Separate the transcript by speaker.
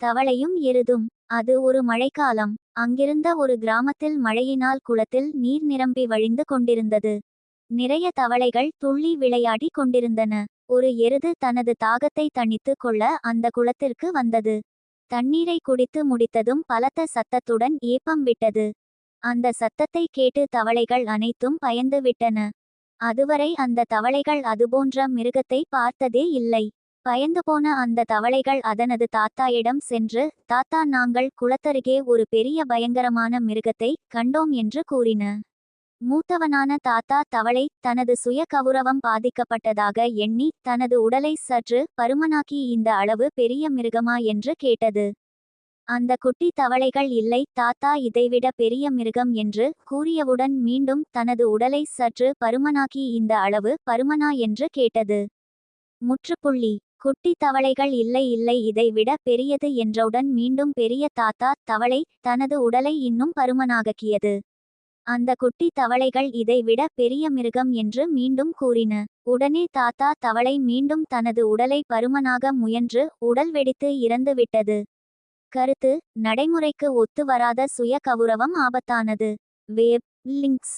Speaker 1: தவளையும் எருதும். அது ஒரு மழைக்காலம். அங்கிருந்த ஒரு கிராமத்தில் மழையினால் குளத்தில் நீர் நிரம்பி வழிந்து கொண்டிருந்தது. நிறைய தவளைகள் துள்ளி விளையாடி கொண்டிருந்தன. ஒரு எருது தனது தாகத்தை தணித்து கொள்ள அந்த குளத்திற்கு வந்தது. தண்ணீரை குடித்து முடித்ததும் பலத்த சத்தத்துடன் ஏப்பம் விட்டது. அந்த சத்தத்தை கேட்டு தவளைகள் அனைத்தும் பயந்து விட்டன. அதுவரை அந்த தவளைகள் அதுபோன்ற மிருகத்தை பார்த்ததே இல்லை. பயந்து போன அந்த தவளைகள் அதனது தாத்தாயிடம் சென்று, தாத்தா, நாங்கள் குளத்தருகே ஒரு பெரிய பயங்கரமான மிருகத்தை கண்டோம் என்று கூறின. மூத்தவனான தாத்தா தவளை தனது சுய கௌரவம் பாதிக்கப்பட்டதாக எண்ணி தனது உடலை சற்று பருமனாக்கி, இந்த அளவு பெரிய மிருகமா என்று கேட்டது. அந்த குட்டி தவளைகள், இல்லை தாத்தா, இதைவிட பெரிய மிருகம் என்று கூறியவுடன் மீண்டும் தனது உடலை சற்று பருமனாக்கி, இந்த அளவு பருமனா என்று கேட்டது. முற்றுப்புள்ளி. குட்டி தவளைகள் இல்லை இல்லை இதைவிட பெரியது என்றவுடன் மீண்டும் பெரிய தாத்தா தவளை தனது உடலை இன்னும் பருமனாக்கியது. அந்த குட்டி தவளைகள் இதைவிட பெரிய மிருகம் என்று மீண்டும் கூறின. உடனே தாத்தா தவளை மீண்டும் தனது உடலை பருமனாக முயன்று உடல் வெடித்து இறந்து விட்டது. கருத்து: நடைமுறைக்கு ஒத்து வராத சுய கௌரவம் ஆபத்தானது. Vape links.